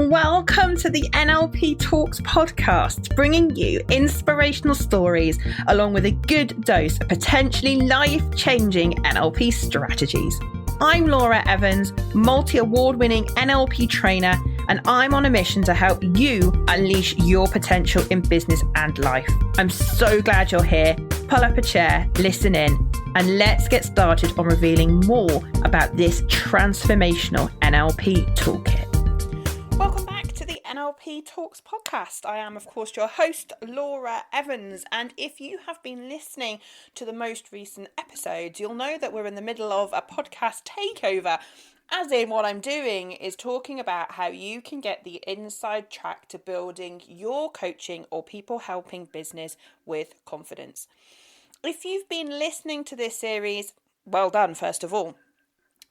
Welcome to the NLP Talks podcast, bringing you inspirational stories along with a good dose of potentially life-changing NLP strategies. I'm Laura Evans, multi-award-winning NLP trainer, and I'm on a mission to help you unleash your potential in business and life. I'm so glad you're here. Pull up a chair, listen in, and let's get started on revealing more about this transformational NLP toolkit. Welcome back to the NLP Talks podcast. I am, of course, your host, Laura Evans. And if you have been listening to the most recent episodes, you'll know that we're in the middle of a podcast takeover. As in, what I'm doing is talking about how you can get the inside track to building your coaching or people helping business with confidence. If you've been listening to this series, well done, first of all.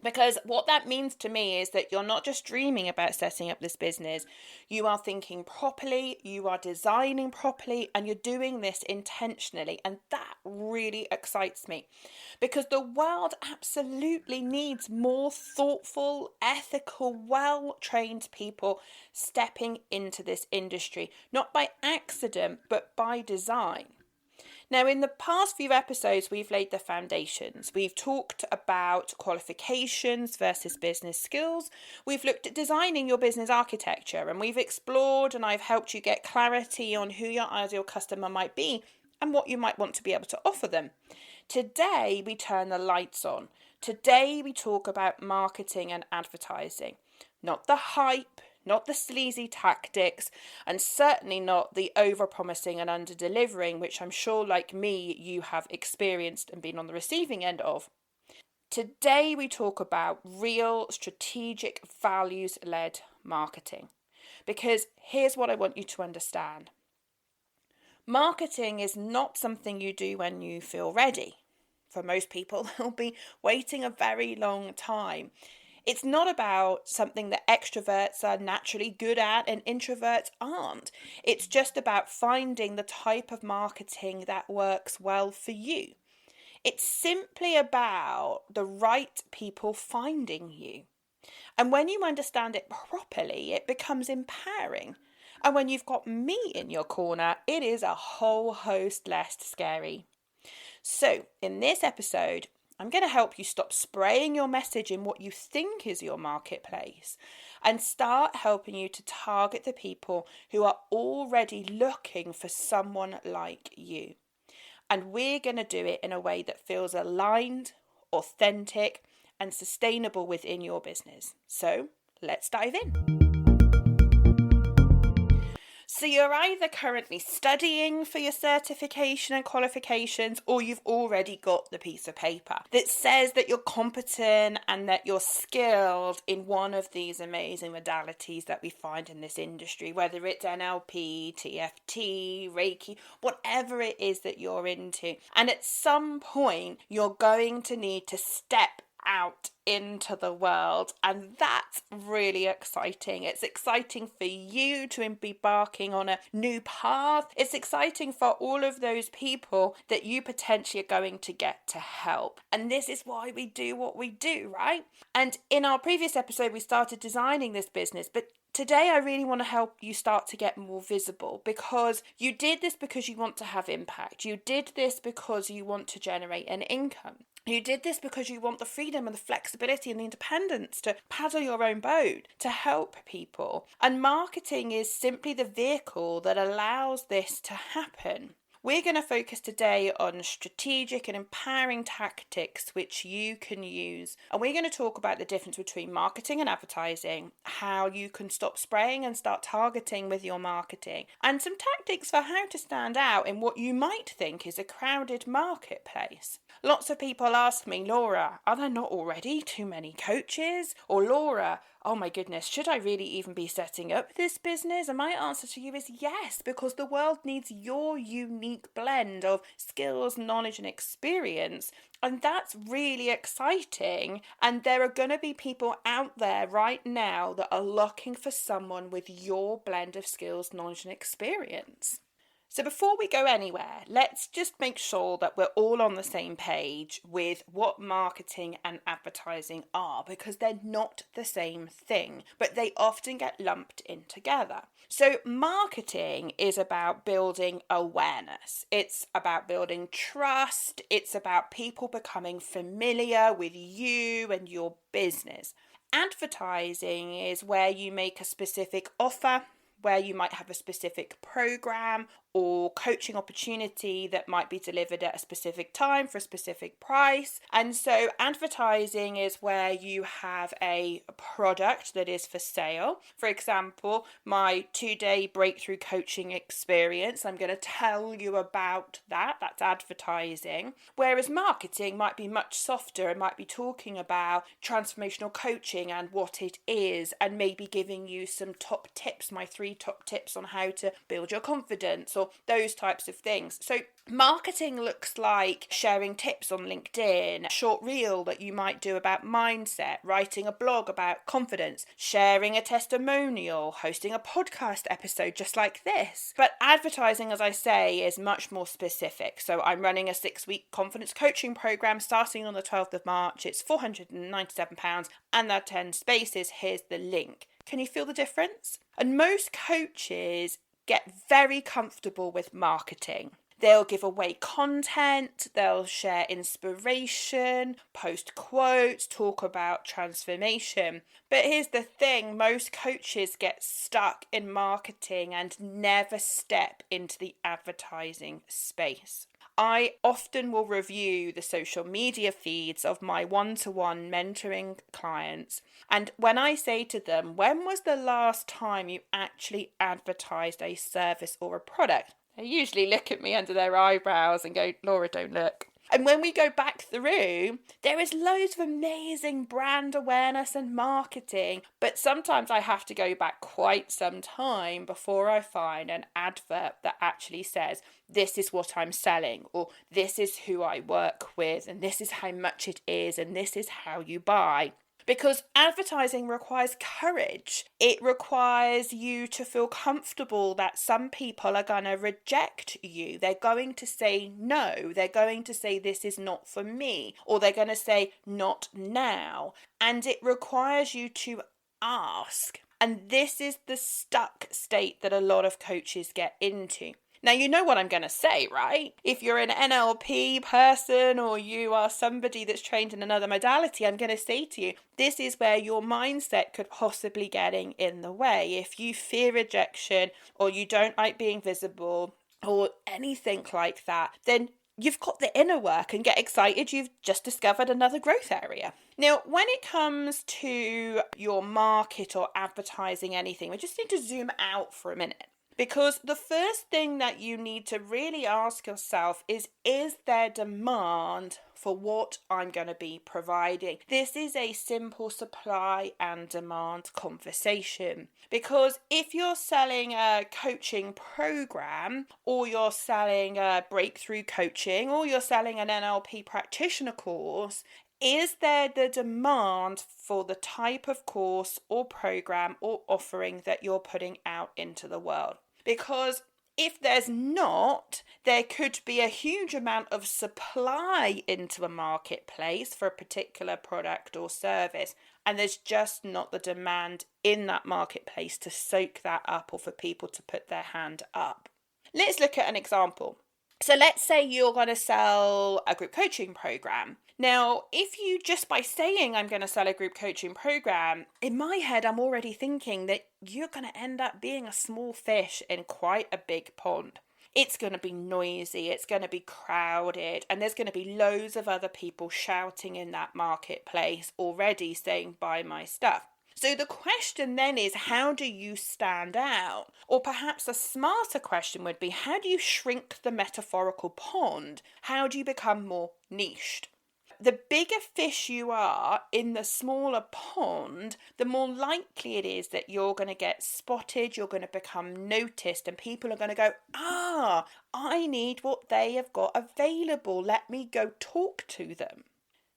Because what that means to me is that you're not just dreaming about setting up this business, you are thinking properly, you are designing properly, and you're doing this intentionally. And that really excites me because the world absolutely needs more thoughtful, ethical, well-trained people stepping into this industry, not by accident, but by design. Now, in the past few episodes, we've laid the foundations. We've talked about qualifications versus business skills. We've looked at designing your business architecture, and we've explored and I've helped you get clarity on who your ideal customer might be and what you might want to be able to offer them. Today, we turn the lights on. Today, we talk about marketing and advertising, not the hype, not the sleazy tactics, and certainly not the over-promising and under-delivering, which I'm sure, like me, you have experienced and been on the receiving end of. Today, we talk about real, strategic, values-led marketing. Because here's what I want you to understand. Marketing is not something you do when you feel ready. For most people, they'll be waiting a very long time. It's not about something that extroverts are naturally good at and introverts aren't. It's just about finding the type of marketing that works well for you. It's simply about the right people finding you. And when you understand it properly, it becomes empowering. And when you've got me in your corner, it is a whole host less scary. So, in this episode, I'm going to help you stop spraying your message in what you think is your marketplace and start helping you to target the people who are already looking for someone like you. And we're going to do it in a way that feels aligned, authentic, and sustainable within your business. So let's dive in. So you're either currently studying for your certification and qualifications, or you've already got the piece of paper that says that you're competent and that you're skilled in one of these amazing modalities that we find in this industry, whether it's NLP, TFT, Reiki, whatever it is that you're into. And at some point, you're going to need to step out into the world, and that's really exciting. It's exciting for you to be embarking on a new path. It's exciting for all of those people that you potentially are going to get to help. And this is why we do what we do, right? And in our previous episode, we started designing this business, but today I really want to help you start to get more visible, because you did this because you want to have impact. You did this because you want to generate an income. You did this because you want the freedom and the flexibility and the independence to paddle your own boat, to help people. And marketing is simply the vehicle that allows this to happen. We're going to focus today on strategic and empowering tactics which you can use. And we're going to talk about the difference between marketing and advertising, how you can stop spraying and start targeting with your marketing, and some tactics for how to stand out in what you might think is a crowded marketplace. Lots of people ask me, Laura, are there not already too many coaches? Or Laura, oh my goodness, should I really even be setting up this business? And my answer to you is yes, because the world needs your unique blend of skills, knowledge, and experience. And that's really exciting. And there are going to be people out there right now that are looking for someone with your blend of skills, knowledge, and experience. So before we go anywhere, let's just make sure that we're all on the same page with what marketing and advertising are, because they're not the same thing, but they often get lumped in together. So marketing is about building awareness. It's about building trust. It's about people becoming familiar with you and your business. Advertising is where you make a specific offer, where you might have a specific program or coaching opportunity that might be delivered at a specific time for a specific price. And so advertising is where you have a product that is for sale. For example, my 2-day breakthrough coaching experience, I'm going to tell you about that. That's advertising. Whereas marketing might be much softer. It might be talking about transformational coaching and what it is, and maybe giving you some top tips, my 3 top tips on how to build your confidence, or those types of things. So marketing looks like sharing tips on LinkedIn, a short reel that you might do about mindset, writing a blog about confidence, sharing a testimonial, hosting a podcast episode just like this. But advertising, as I say, is much more specific. So I'm running a 6-week confidence coaching program starting on the 12th of March. It's £497 and there are 10 spaces. Here's the link. Can you feel the difference? And most coaches get very comfortable with marketing. They'll give away content, they'll share inspiration, post quotes, talk about transformation. But here's the thing, most coaches get stuck in marketing and never step into the advertising space. I often will review the social media feeds of my one-to-one mentoring clients. And when I say to them, when was the last time you actually advertised a service or a product? They usually look at me under their eyebrows and go, Laura, don't look. And when we go back through, there is loads of amazing brand awareness and marketing, but sometimes I have to go back quite some time before I find an advert that actually says, this is what I'm selling, or this is who I work with, and this is how much it is, and this is how you buy. Because advertising requires courage. It requires you to feel comfortable that some people are going to reject you. They're going to say no. They're going to say this is not for me. Or they're going to say not now. And it requires you to ask. And this is the stuck state that a lot of coaches get into. Now, you know what I'm going to say, right? If you're an NLP person or you are somebody that's trained in another modality, I'm going to say to you, this is where your mindset could possibly getting in the way. If you fear rejection or you don't like being visible or anything like that, then you've got the inner work and get excited. You've just discovered another growth area. Now, when it comes to your market or advertising anything, we just need to zoom out for a minute. Because the first thing that you need to really ask yourself is there demand for what I'm going to be providing? This is a simple supply and demand conversation. Because if you're selling a coaching program, or you're selling a breakthrough coaching, or you're selling an NLP practitioner course, is there the demand for the type of course or program or offering that you're putting out into the world? Because if there's not, there could be a huge amount of supply into a marketplace for a particular product or service, and there's just not the demand in that marketplace to soak that up or for people to put their hand up. Let's look at an example. So let's say you're going to sell a group coaching program. Now, if you just by saying I'm going to sell a group coaching program, in my head, I'm already thinking that you're going to end up being a small fish in quite a big pond. It's going to be noisy, it's going to be crowded, and there's going to be loads of other people shouting in that marketplace already saying, buy my stuff. So the question then is, how do you stand out? Or perhaps a smarter question would be, how do you shrink the metaphorical pond? How do you become more niched? The bigger fish you are in the smaller pond, the more likely it is that you're going to get spotted, you're going to become noticed, and people are going to go, I need what they have got available. Let me go talk to them.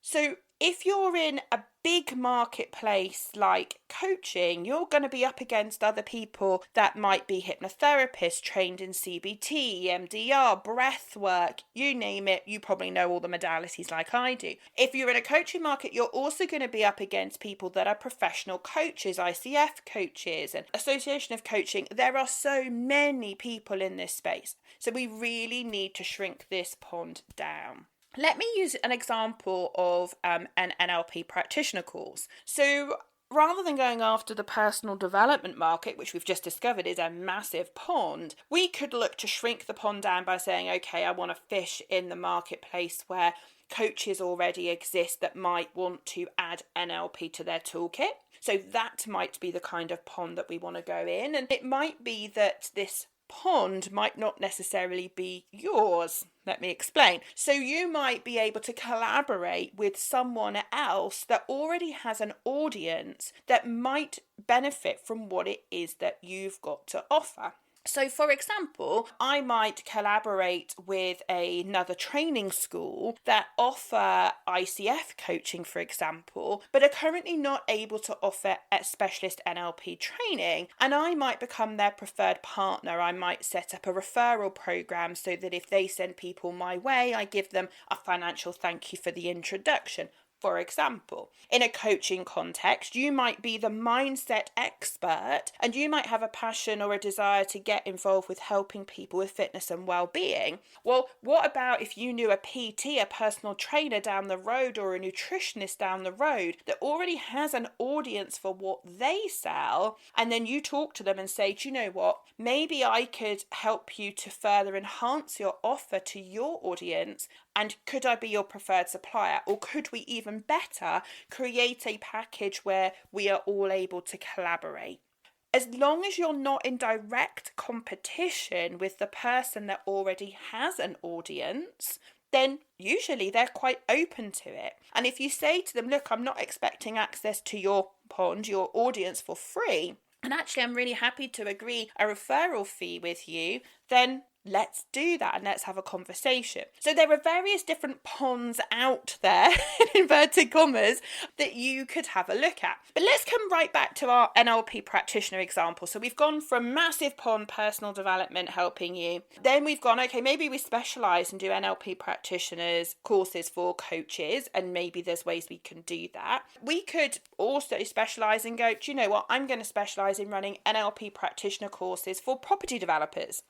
So if you're in a big marketplace like coaching, you're going to be up against other people that might be hypnotherapists trained in CBT, EMDR, breath work, you name it. You probably know all the modalities like I do. If you're in a coaching market, you're also going to be up against people that are professional coaches, ICF coaches and Association of Coaching. There are so many people in this space. So we really need to shrink this pond down. Let me use an example of an NLP practitioner course. So rather than going after the personal development market, which we've just discovered is a massive pond, we could look to shrink the pond down by saying, okay, I want to fish in the marketplace where coaches already exist that might want to add NLP to their toolkit. So that might be the kind of pond that we want to go in. And it might be that this pond might not necessarily be yours. Let me explain. So you might be able to collaborate with someone else that already has an audience that might benefit from what it is that you've got to offer. So, for example, I might collaborate with another training school that offer ICF coaching, for example, but are currently not able to offer a specialist NLP training. And I might become their preferred partner. I might set up a referral program so that if they send people my way, I give them a financial thank you for the introduction. For example, in a coaching context, you might be the mindset expert and you might have a passion or a desire to get involved with helping people with fitness and well-being. Well, what about if you knew a PT, a personal trainer down the road or a nutritionist down the road that already has an audience for what they sell, and then you talk to them and say, do you know what, maybe I could help you to further enhance your offer to your audience, and could I be your preferred supplier? Or could we even better create a package where we are all able to collaborate? As long as you're not in direct competition with the person that already has an audience, then usually they're quite open to it. And if you say to them, look, I'm not expecting access to your pond, your audience for free, and actually I'm really happy to agree a referral fee with you, then let's do that and let's have a conversation. So there are various different ponds out there, in inverted commas, that you could have a look at. But let's come right back to our NLP practitioner example. So we've gone from massive pond, personal development, helping you. Then we've gone, okay, maybe we specialise and do NLP practitioners courses for coaches, and maybe there's ways we can do that. We could also specialise and go, do you know what, I'm going to specialise in running NLP practitioner courses for property developers.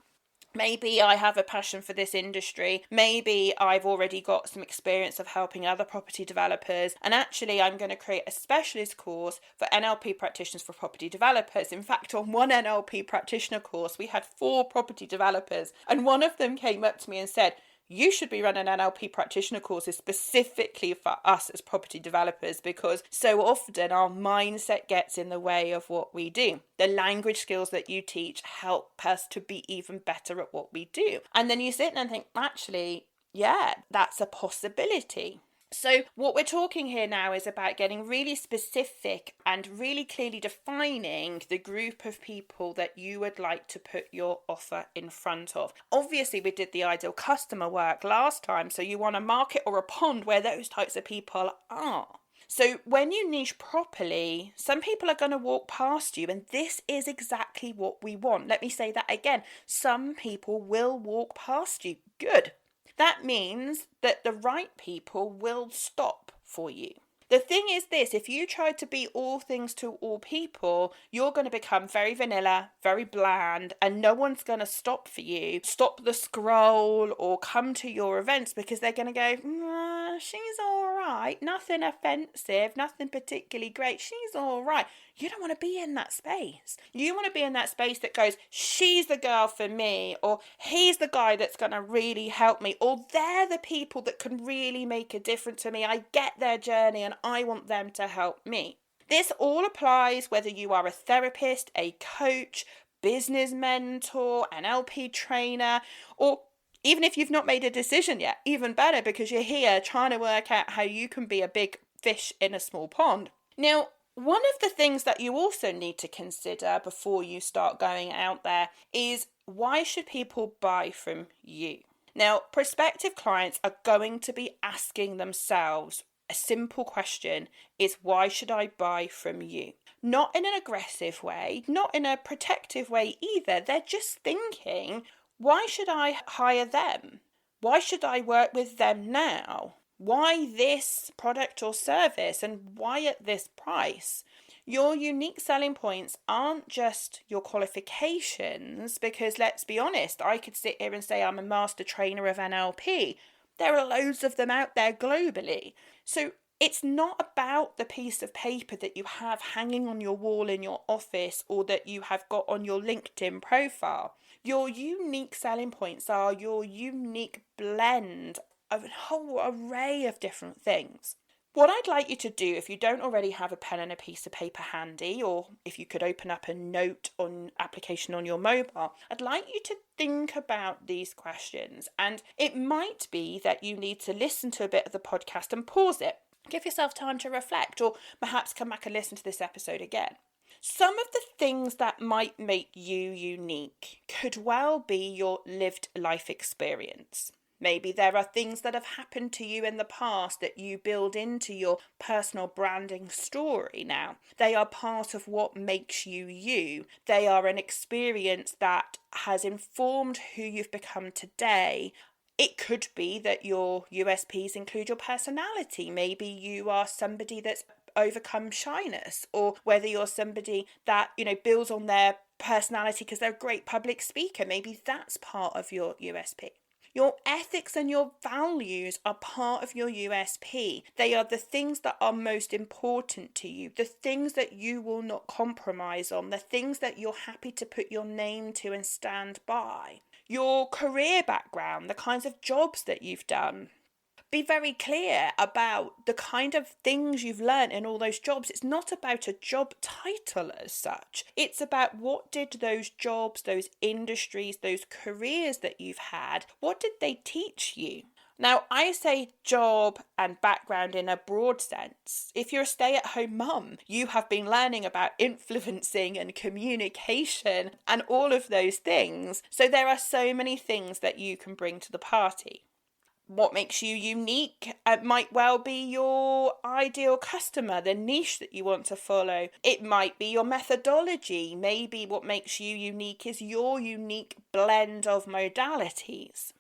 Maybe I have a passion for this industry. Maybe I've already got some experience of helping other property developers. And actually, I'm going to create a specialist course for NLP practitioners for property developers. In fact, on one NLP practitioner course, we had 4 property developers. And one of them came up to me and said, you should be running NLP practitioner courses specifically for us as property developers, because so often our mindset gets in the way of what we do. The language skills that you teach help us to be even better at what we do. And then you sit and think, actually, yeah, that's a possibility. So what we're talking here now is about getting really specific and really clearly defining the group of people that you would like to put your offer in front of. Obviously, we did the ideal customer work last time, so you want a market or a pond where those types of people are. So when you niche properly, some people are going to walk past you, and this is exactly what we want. Let me say that again. Some people will walk past you. Good. That means that the right people will stop for you. The thing is this, if you try to be all things to all people, you're going to become very vanilla, very bland, and no one's going to stop for you, stop the scroll or come to your events, because they're going to go, she's all right, nothing offensive, nothing particularly great, she's all right. You don't want to be in that space. You want to be in that space that goes, she's the girl for me, or he's the guy that's going to really help me, or they're the people that can really make a difference to me. I get their journey and I want them to help me. This all applies whether you are a therapist, a coach, business mentor, an NLP trainer, or even if you've not made a decision yet, even better, because you're here trying to work out how you can be a big fish in a small pond. Now, one of the things that you also need to consider before you start going out there is, why should people buy from you? Now, prospective clients are going to be asking themselves, a simple question is, why should I buy from you? Not in an aggressive way, not in a protective way either. They're just thinking, why should I hire them? Why should I work with them now? Why this product or service, and why at this price? Your unique selling points aren't just your qualifications, because let's be honest, I could sit here and say I'm a master trainer of NLP. There are loads of them out there globally. So it's not about the piece of paper that you have hanging on your wall in your office or that you have got on your LinkedIn profile. Your unique selling points are your unique blend of a whole array of different things. What I'd like you to do, if you don't already have a pen and a piece of paper handy, or if you could open up a note on application on your mobile, I'd like you to think about these questions. And it might be that you need to listen to a bit of the podcast and pause it. Give yourself time to reflect, or perhaps come back and listen to this episode again. Some of the things that might make you unique could well be your lived life experience. Maybe there are things that have happened to you in the past that you build into your personal branding story now. They are part of what makes you you. They are an experience that has informed who you've become today. It could be that your USPs include your personality. Maybe you are somebody that's overcome shyness, or whether you're somebody that, builds on their personality because they're a great public speaker. Maybe that's part of your USP. Your ethics and your values are part of your USP. They are the things that are most important to you, the things that you will not compromise on, the things that you're happy to put your name to and stand by. Your career background, the kinds of jobs that you've done. Be very clear about the kind of things you've learned in all those jobs. It's not about a job title as such. It's about what did those jobs, those industries, those careers that you've had, what did they teach you? Now, I say job and background in a broad sense. If you're a stay-at-home mum, you have been learning about influencing and communication and all of those things. So there are so many things that you can bring to the party. What makes you unique? It might well be your ideal customer, the niche that you want to follow. It might be your methodology. Maybe what makes you unique is your unique blend of modalities.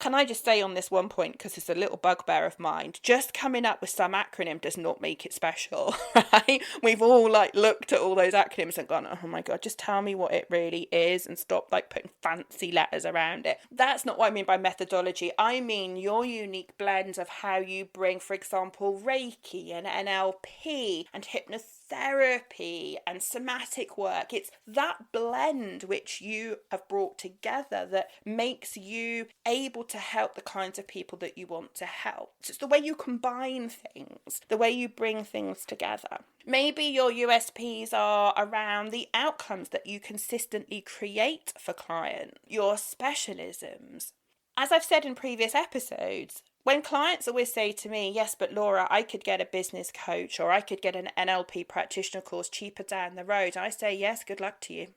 Can I just say on this one point, because it's a little bugbear of mine, just coming up with some acronym does not make it special, right? We've all looked at all those acronyms and gone, oh my God, just tell me what it really is and stop putting fancy letters around it. That's not what I mean by methodology. I mean your unique blend of how you bring, for example, Reiki and NLP and hypnotherapy and somatic work. It's that blend which you have brought together that makes you able to help the kinds of people that you want to help. So it's the way you combine things, the way you bring things together. Maybe your USPs are around the outcomes that you consistently create for clients, your specialisms. As I've said in previous episodes, when clients always say to me, yes, but Laura, I could get a business coach or I could get an NLP practitioner course cheaper down the road, I say, yes, good luck to you.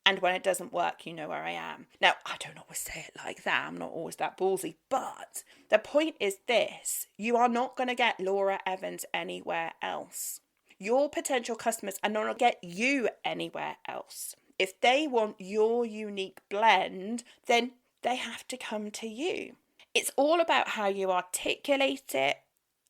And when it doesn't work, you know where I am. Now, I don't always say it like that. I'm not always that ballsy. But the point is this. You are not going to get Laura Evans anywhere else. Your potential customers are not going to get you anywhere else. If they want your unique blend, then they have to come to you. It's all about how you articulate it.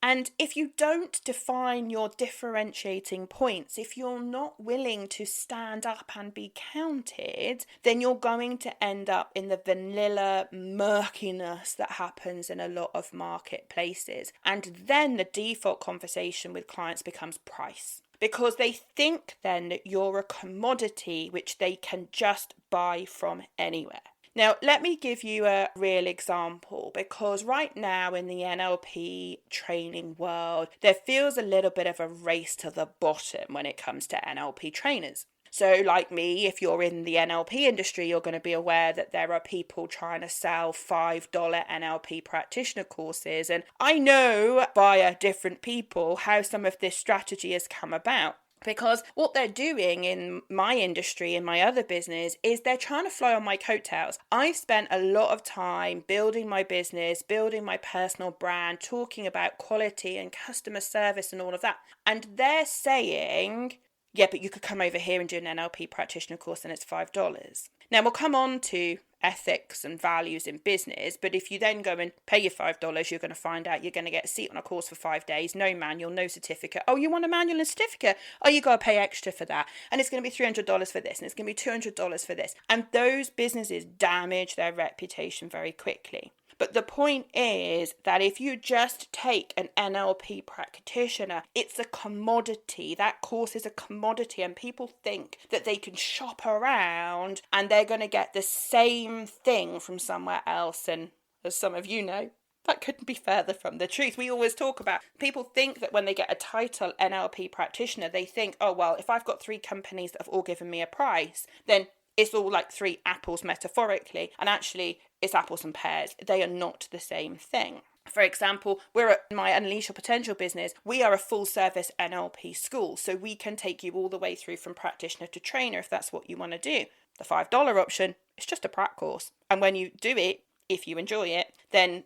And if you don't define your differentiating points, if you're not willing to stand up and be counted, then you're going to end up in the vanilla murkiness that happens in a lot of marketplaces. And then the default conversation with clients becomes price. Because they think then that you're a commodity which they can just buy from anywhere. Now, let me give you a real example, because right now in the NLP training world, there feels a little bit of a race to the bottom when it comes to NLP trainers. So like me, if you're in the NLP industry, you're going to be aware that there are people trying to sell $5 NLP practitioner courses. And I know via different people how some of this strategy has come about. Because what they're doing in my industry, in my other business, is they're trying to fly on my coattails. I've spent a lot of time building my business, building my personal brand, talking about quality and customer service and all of that. And they're saying, yeah, but you could come over here and do an NLP practitioner course and it's $5. Now, we'll come on to ethics and values in business, but if you then go and pay your $5, you're going to find out you're going to get a seat on a course for 5 days, no manual, no certificate. Oh, you want a manual and certificate? Oh, you got to pay extra for that. And it's going to be $300 for this, and it's going to be $200 for this. And those businesses damage their reputation very quickly. But the point is that if you just take an NLP practitioner, it's a commodity. That course is a commodity, and people think that they can shop around and they're going to get the same thing from somewhere else. And as some of you know, that couldn't be further from the truth. We always talk about, people think that when they get a title NLP practitioner, they think, oh, well, if I've got 3 companies that have all given me a price, then it's all like 3 apples metaphorically. And actually, it's apples and pears. They are not the same thing. For example, we're at my Unleash Your Potential business. We are a full service NLP school. So we can take you all the way through from practitioner to trainer if that's what you want to do. The $5 option is just a prac course. And when you do it, if you enjoy it, then,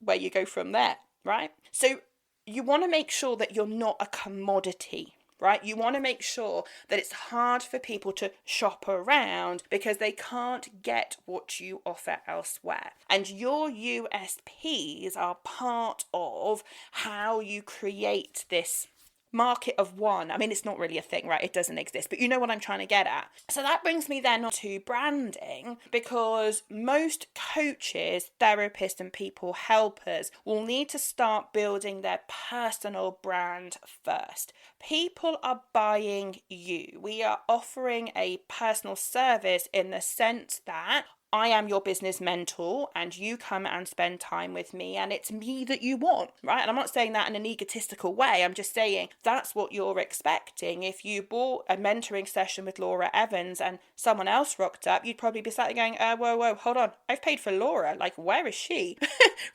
where you go from there, right? So you want to make sure that you're not a commodity, right? You want to make sure that it's hard for people to shop around because they can't get what you offer elsewhere. And your USPs are part of how you create this market of one. I mean, it's not really a thing, right? It doesn't exist, but you know what I'm trying to get at. So that brings me then on to branding, because most coaches, therapists, and people helpers will need to start building their personal brand first. People are buying you. We are offering a personal service in the sense that I am your business mentor and you come and spend time with me and it's me that you want, right? And I'm not saying that in an egotistical way. I'm just saying that's what you're expecting. If you bought a mentoring session with Laura Evans and someone else rocked up, you'd probably be sat there going, whoa, hold on. I've paid for Laura. Like, where is she?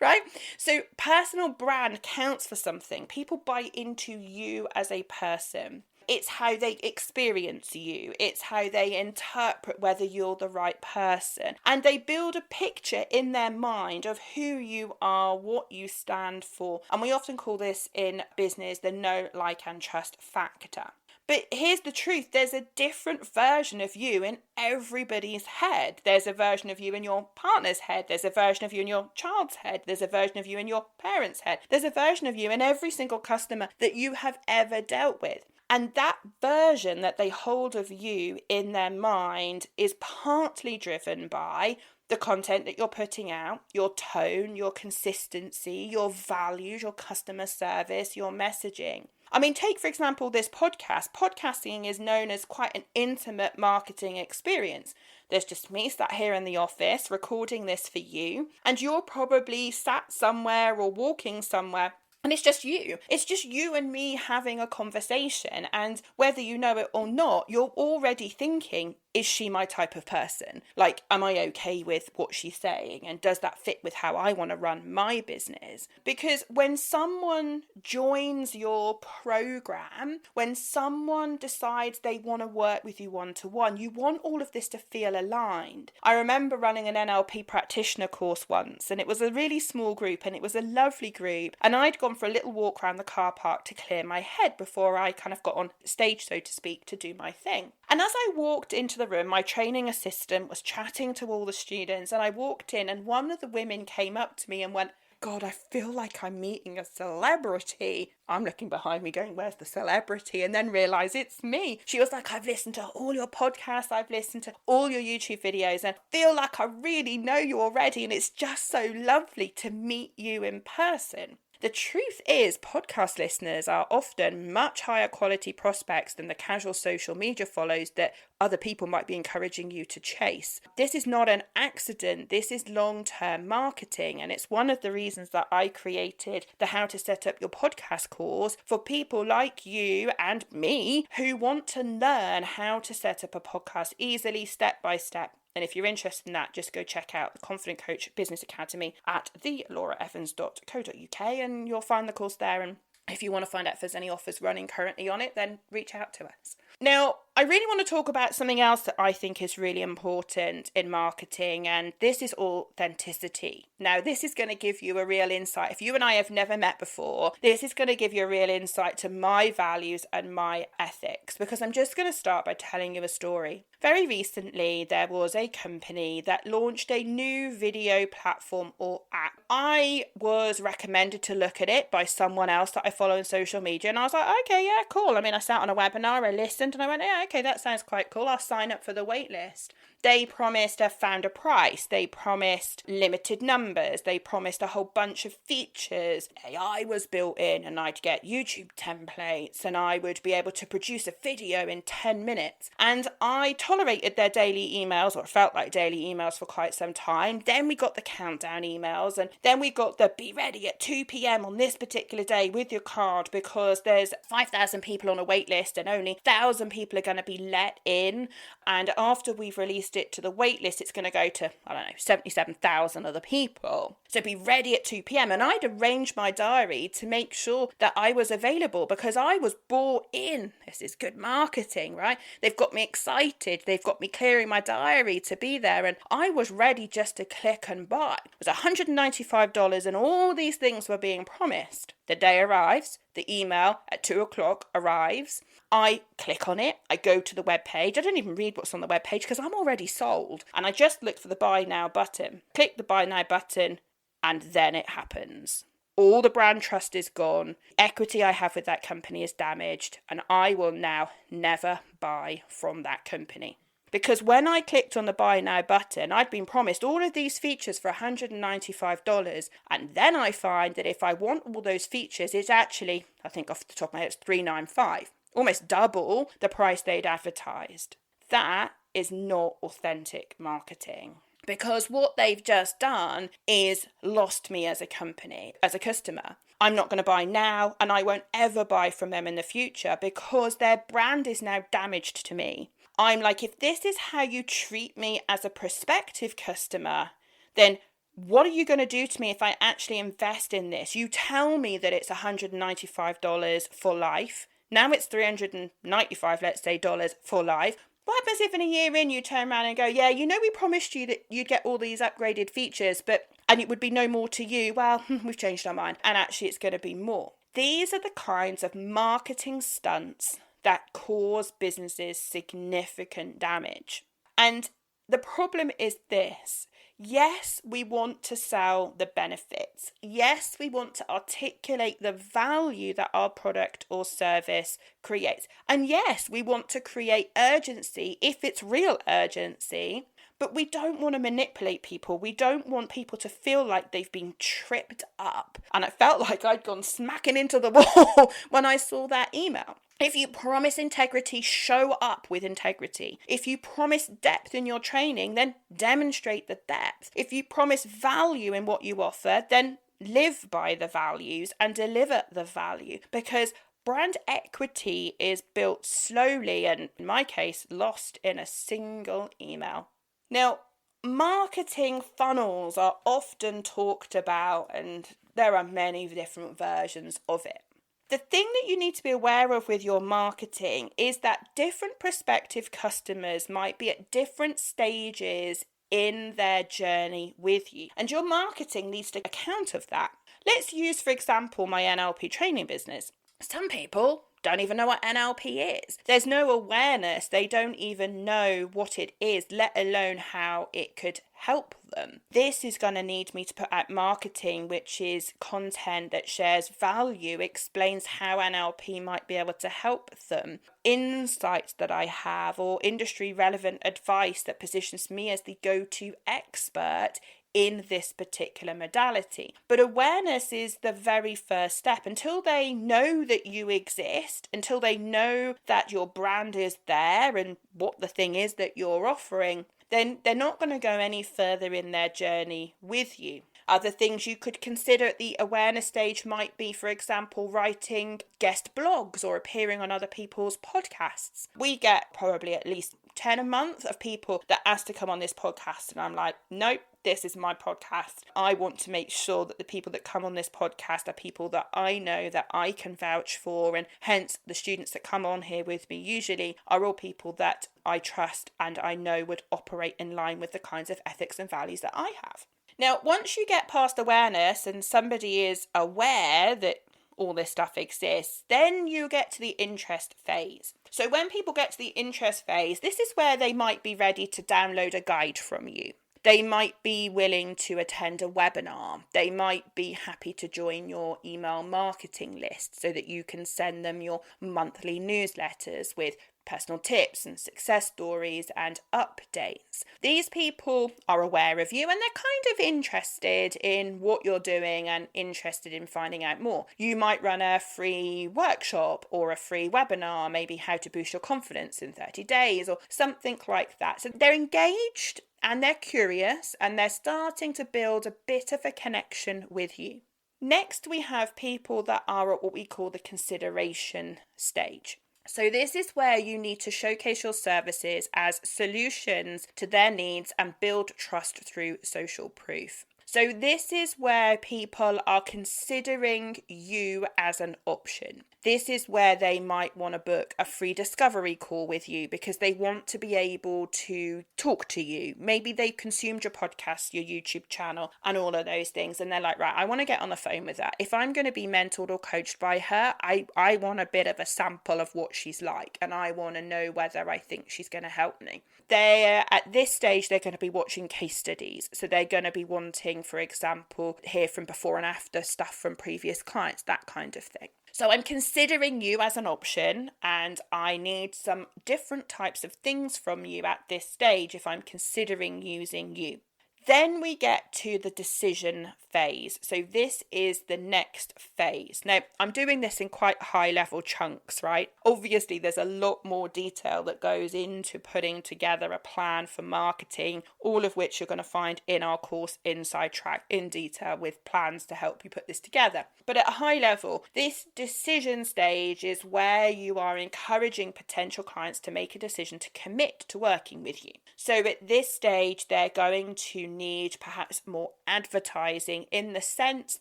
Right? So personal brand counts for something. People buy into you as a person. It's how they experience you. It's how they interpret whether you're the right person. And they build a picture in their mind of who you are, what you stand for. And we often call this in business the know, like, and trust factor. But here's the truth. There's a different version of you in everybody's head. There's a version of you in your partner's head. There's a version of you in your child's head. There's a version of you in your parents' head. There's a version of you in every single customer that you have ever dealt with. And that version that they hold of you in their mind is partly driven by the content that you're putting out, your tone, your consistency, your values, your customer service, your messaging. I mean, take, for example, this podcast. Podcasting is known as quite an intimate marketing experience. There's just me sat here in the office recording this for you, and you're probably sat somewhere or walking somewhere. And it's just you. It's just you and me having a conversation. And whether you know it or not, you're already thinking, is she my type of person? Like, am I okay with what she's saying? And does that fit with how I want to run my business? Because when someone joins your program, when someone decides they want to work with you one-to-one, you want all of this to feel aligned. I remember running an NLP practitioner course once, and it was a really small group, and it was a lovely group. And I'd gone for a little walk around the car park to clear my head before I kind of got on stage, so to speak, to do my thing. And as I walked into the room, my training assistant was chatting to all the students, and I walked in and one of the women came up to me and went, God, I feel like I'm meeting a celebrity. I'm looking behind me going, where's the celebrity? And then realise it's me. She was like, I've listened to all your podcasts, I've listened to all your YouTube videos, and feel like I really know you already, and it's just so lovely to meet you in person. The truth is, podcast listeners are often much higher quality prospects than the casual social media follows that other people might be encouraging you to chase. This is not an accident. This is long-term marketing. And it's one of the reasons that I created the How to Set Up Your Podcast course for people like you and me who want to learn how to set up a podcast easily, step by step. And if you're interested in that, just go check out the Confident Coach Business Academy at thelauraevans.co.uk and you'll find the course there. And If you want to find out if there's any offers running currently on it, then reach out to us. Now, I really want to talk about something else that I think is really important in marketing, and this is authenticity. Now, this is going to give you a real insight. If you and I have never met before, this is going to give you a real insight to my values and my ethics, because I'm just going to start by telling you a story. Very recently, there was a company that launched a new video platform or app. I was recommended to look at it by someone else that I follow on social media, and I was like, okay, yeah, cool. I mean, I sat on a webinar, I listened, and I went, yeah, okay, that sounds quite cool. I'll sign up for the wait list. They promised a founder price. They promised limited numbers. They promised a whole bunch of features. AI was built in, and I'd get YouTube templates, and I would be able to produce a video in 10 minutes. And I tolerated their daily emails, or it felt like daily emails, for quite some time. Then we got the countdown emails, and then we got the be ready at 2 p.m. on this particular day with your card, because there's 5,000 people on a wait list and only 1,000 people are going to be let in. And after we've released it to the wait list, it's going to go to, 77,000 other people. So be ready at 2 p.m. And I'd arranged my diary to make sure that I was available, because I was bought in. This is good marketing, right? They've got me excited. They've got me clearing my diary to be there. And I was ready just to click and buy. It was $195 and all these things were being promised. The day arrives, the email at 2 o'clock arrives. I click on it, I go to the web page. I don't even read what's on the web page because I'm already sold. And I just look for the buy now button, click the buy now button, and then it happens. All the brand trust is gone. Equity I have with that company is damaged, and I will now never buy from that company. Because when I clicked on the buy now button, I'd been promised all of these features for $195. And then I find that if I want all those features, it's actually, I think off the top of my head, it's $395. Almost double the price they'd advertised. That is not authentic marketing. Because what they've just done is lost me as a company, as a customer. I'm not going to buy now, and I won't ever buy from them in the future because their brand is now damaged to me. I'm like, if this is how you treat me as a prospective customer, then what are you going to do to me if I actually invest in this? You tell me that it's $195 for life. Now it's $395, let's say, dollars for life. What happens if in a year in you turn around and go, yeah, we promised you that you'd get all these upgraded features, and it would be no more to you. Well, we've changed our mind, and actually it's going to be more. These are the kinds of marketing stunts that cause businesses significant damage. And the problem is this. Yes, we want to sell the benefits. Yes, we want to articulate the value that our product or service creates. And yes, we want to create urgency if it's real urgency. But we don't want to manipulate people. We don't want people to feel like they've been tripped up. And it felt like I'd gone smacking into the wall when I saw that email. If you promise integrity, show up with integrity. If you promise depth in your training, then demonstrate the depth. If you promise value in what you offer, then live by the values and deliver the value. Because brand equity is built slowly and, in my case, lost in a single email. Now, marketing funnels are often talked about, and there are many different versions of it. The thing that you need to be aware of with your marketing is that different prospective customers might be at different stages in their journey with you, and your marketing needs to account of that. Let's use, for example, my NLP training business. Some people don't even know what NLP is. There's no awareness. They don't even know what it is, let alone how it could help them. This is going to need me to put out marketing, which is content that shares value, explains how NLP might be able to help them, insights that I have, or industry relevant advice that positions me as the go-to expert in this particular modality. But awareness is the very first step. Until they know that you exist, until they know that your brand is there and what the thing is that you're offering, then they're not going to go any further in their journey with you. Other things you could consider at the awareness stage might be, for example, writing guest blogs or appearing on other people's podcasts. We get probably at least 10 a month of people that ask to come on this podcast. And I'm like, nope, this is my podcast. I want to make sure that the people that come on this podcast are people that I know, that I can vouch for. And hence the students that come on here with me usually are all people that I trust and I know would operate in line with the kinds of ethics and values that I have. Now, once you get past awareness and somebody is aware that all this stuff exists, then you get to the interest phase. So when people get to the interest phase, this is where they might be ready to download a guide from you. They might be willing to attend a webinar. They might be happy to join your email marketing list so that you can send them your monthly newsletters with personal tips and success stories and updates. These people are aware of you and they're kind of interested in what you're doing and interested in finding out more. You might run a free workshop or a free webinar, maybe how to boost your confidence in 30 days or something like that. So they're engaged and they're curious and they're starting to build a bit of a connection with you. Next, we have people that are at what we call the consideration stage. So this is where you need to showcase your services as solutions to their needs and build trust through social proof. So this is where people are considering you as an option. This is where they might want to book a free discovery call with you because they want to be able to talk to you. Maybe they consumed your podcast, your YouTube channel, and all of those things. And they're like, right, I want to get on the phone with her. If I'm going to be mentored or coached by her, I want a bit of a sample of what she's like. And I want to know whether I think she's going to help me. At this stage, they're going to be watching case studies. So they're going to be wanting, for example, hear from before and after stuff from previous clients, that kind of thing. So I'm considering you as an option and I need some different types of things from you at this stage if I'm considering using you. Then we get to the decision phase. So this is the next phase. Now, I'm doing this in quite high level chunks, right? Obviously, there's a lot more detail that goes into putting together a plan for marketing, all of which you're going to find in our course Inside Track in detail with plans to help you put this together. But at a high level, this decision stage is where you are encouraging potential clients to make a decision to commit to working with you. So at this stage, they're going to need perhaps more advertising in the sense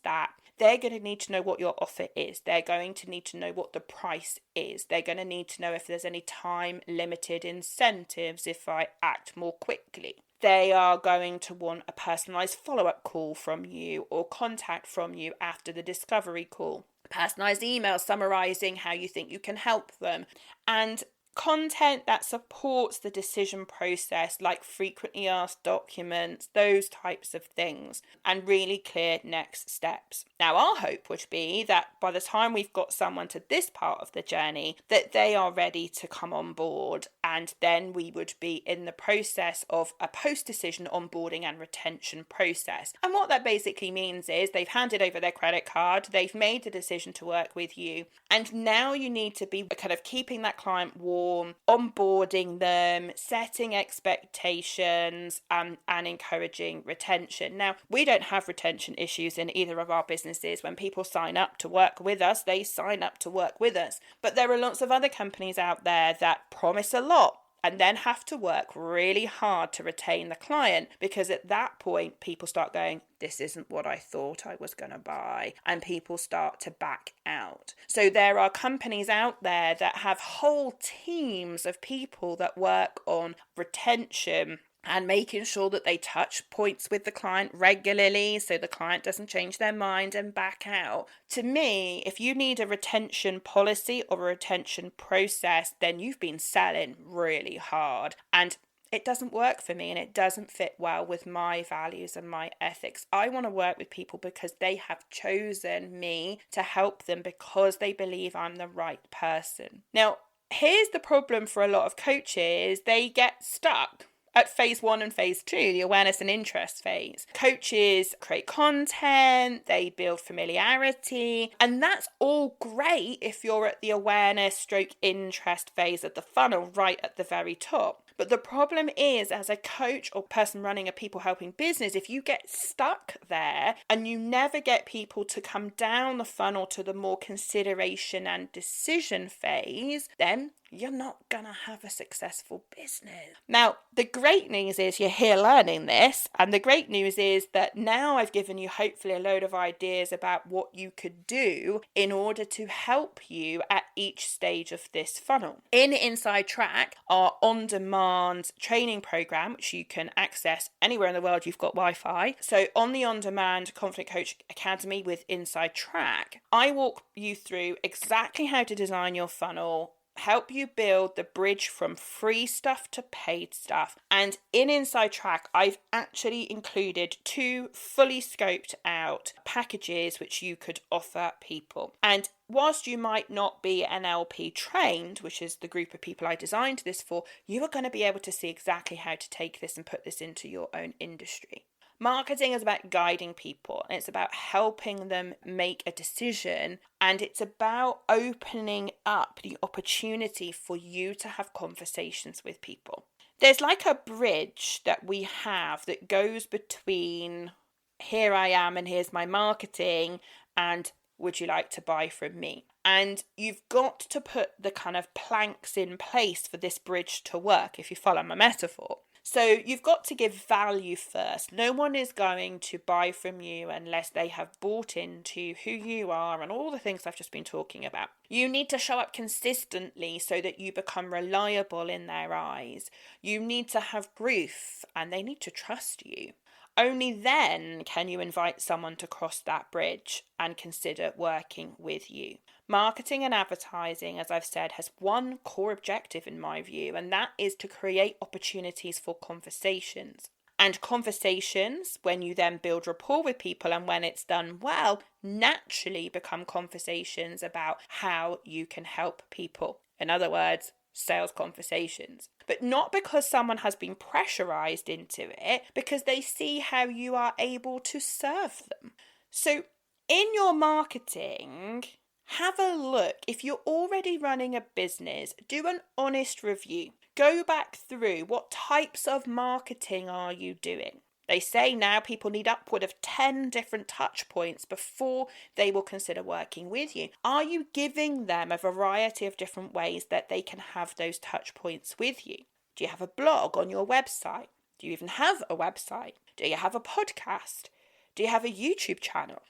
that they're going to need to know what your offer is. They're going to need to know what the price is. They're going to need to know if there's any time limited incentives if I act more quickly. They are going to want a personalised follow-up call from you or contact from you after the discovery call. Personalised email summarising how you think you can help them. And content that supports the decision process, like frequently asked documents, those types of things, and really clear next steps. Now, our hope would be that by the time we've got someone to this part of the journey, that they are ready to come on board, and then we would be in the process of a post-decision onboarding and retention process. And what that basically means is they've handed over their credit card, they've made the decision to work with you, and now you need to be kind of keeping that client warm, onboarding them, setting expectations, and encouraging retention. Now, we don't have retention issues in either of our businesses. When people sign up to work with us, they sign up to work with us. But there are lots of other companies out there that promise a lot and then have to work really hard to retain the client, because at that point people start going, this isn't what I thought I was going to buy, and people start to back out. So there are companies out there that have whole teams of people that work on retention and making sure that they touch points with the client regularly so the client doesn't change their mind and back out. To me, if you need a retention policy or a retention process, then you've been selling really hard. And it doesn't work for me and it doesn't fit well with my values and my ethics. I want to work with people because they have chosen me to help them because they believe I'm the right person. Now, here's the problem for a lot of coaches. They get stuck at phase 1 and phase 2, the awareness and interest phase. Coaches create content, they build familiarity, and that's all great if you're at the awareness stroke interest phase of the funnel right at the very top. But the problem is, as a coach or person running a people helping business, if you get stuck there and you never get people to come down the funnel to the more consideration and decision phase, then you're not going to have a successful business. Now, the great news is you're here learning this. And the great news is that now I've given you hopefully a load of ideas about what you could do in order to help you at each stage of this funnel. In Inside Track, our on-demand training program, which you can access anywhere in the world you've got Wi-Fi. So on the On-Demand Confident Coach Academy with Inside Track, I walk you through exactly how to design your funnel, help you build the bridge from free stuff to paid stuff. And in Inside Track, I've actually included 2 fully scoped out packages which you could offer people. And whilst you might not be NLP trained, which is the group of people I designed this for, you are going to be able to see exactly how to take this and put this into your own industry. Marketing is about guiding people, and it's about helping them make a decision, and it's about opening up the opportunity for you to have conversations with people. There's like a bridge that we have that goes between here I am and here's my marketing and would you like to buy from me? And you've got to put the kind of planks in place for this bridge to work, if you follow my metaphor. So you've got to give value first. No one is going to buy from you unless they have bought into who you are and all the things I've just been talking about. You need to show up consistently so that you become reliable in their eyes. You need to have proof and they need to trust you. Only then can you invite someone to cross that bridge and consider working with you. Marketing and advertising, as I've said, has one core objective in my view, and that is to create opportunities for conversations. And conversations, when you then build rapport with people and when it's done well, naturally become conversations about how you can help people. In other words, sales conversations. But not because someone has been pressurized into it, because they see how you are able to serve them. So in your marketing, have a look. If you're already running a business, do an honest review. Go back through what types of marketing are you doing. They say now people need upward of 10 different touch points before they will consider working with you. Are you giving them a variety of different ways that they can have those touch points with you? Do you have a blog on your website? Do you even have a website? Do you have a podcast? Do you have a YouTube channel?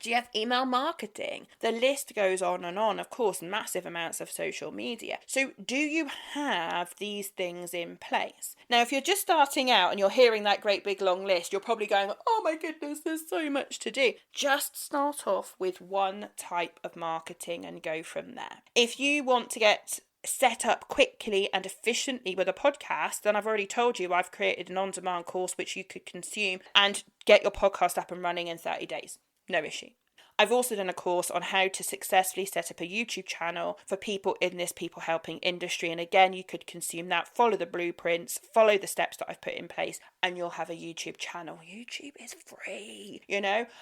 Do you have email marketing? The list goes on and on, of course, massive amounts of social media. So do you have these things in place? Now, if you're just starting out and you're hearing that great big long list, you're probably going, oh my goodness, there's so much to do. Just start off with one type of marketing and go from there. If you want to get set up quickly and efficiently with a podcast, then I've already told you I've created an on-demand course which you could consume and get your podcast up and running in 30 days. No issue. I've also done a course on how to successfully set up a YouTube channel for people in this people helping industry. And again, you could consume that, follow the blueprints, follow the steps that I've put in place, and you'll have a YouTube channel. YouTube is free,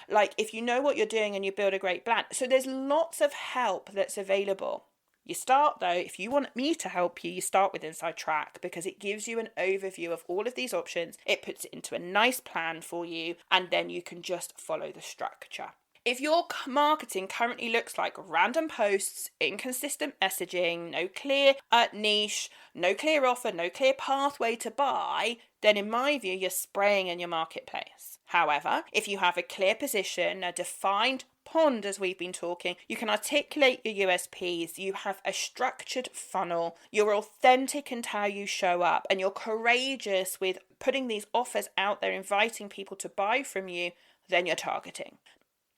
like if you know what you're doing and you build a great plan. So there's lots of help that's available. You start though, if you want me to help you, you start with Inside Track because it gives you an overview of all of these options. It puts it into a nice plan for you, and then you can just follow the structure. If your marketing currently looks like random posts, inconsistent messaging, no clear niche, no clear offer, no clear pathway to buy, then in my view, you're spraying in your marketplace. However, if you have a clear position, a defined pond, as we've been talking, you can articulate your USPs, you have a structured funnel, you're authentic in how you show up, and you're courageous with putting these offers out there, inviting people to buy from you, then you're targeting.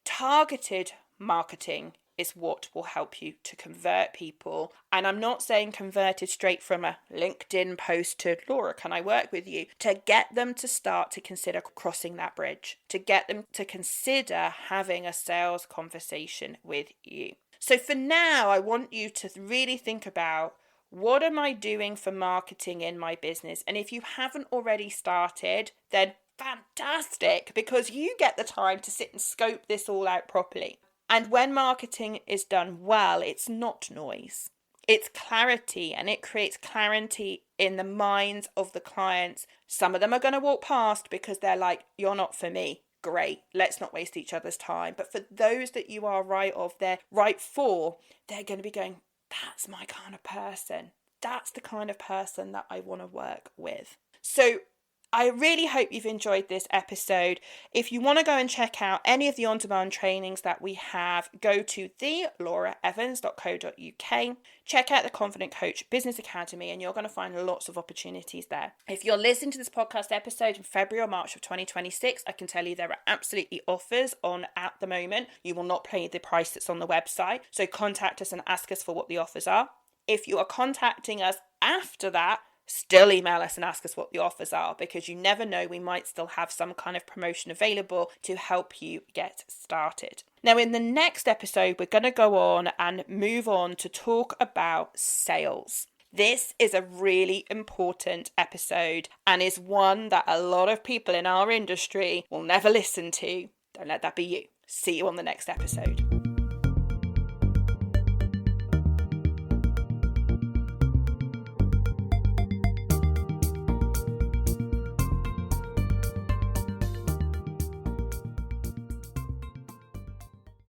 Targeted marketing is what will help you to convert people. And I'm not saying converted straight from a LinkedIn post to Laura, can I work with you? To get them to start to consider crossing that bridge, to get them to consider having a sales conversation with you. So for now, I want you to really think about, what am I doing for marketing in my business? And if you haven't already started, then fantastic, because you get the time to sit and scope this all out properly. And when marketing is done well, it's not noise. It's clarity, and it creates clarity in the minds of the clients. Some of them are going to walk past because they're like, you're not for me. Great, let's not waste each other's time. But for those that you are right for, they're going to be going, that's my kind of person. That's the kind of person that I want to work with. So I really hope you've enjoyed this episode. If you want to go and check out any of the on-demand trainings that we have, go to thelauraevans.co.uk. Check out the Confident Coach Business Academy and you're going to find lots of opportunities there. If you're listening to this podcast episode in February or March of 2026, I can tell you there are absolutely offers on at the moment. You will not pay the price that's on the website. So contact us and ask us for what the offers are. If you are contacting us after that, still email us and ask us what the offers are, because you never know, we might still have some kind of promotion available to help you get started. Now, in the next episode, we're going to go on and move on to talk about sales. This is a really important episode and is one that a lot of people in our industry will never listen to. Don't let that be you. See you on the next episode.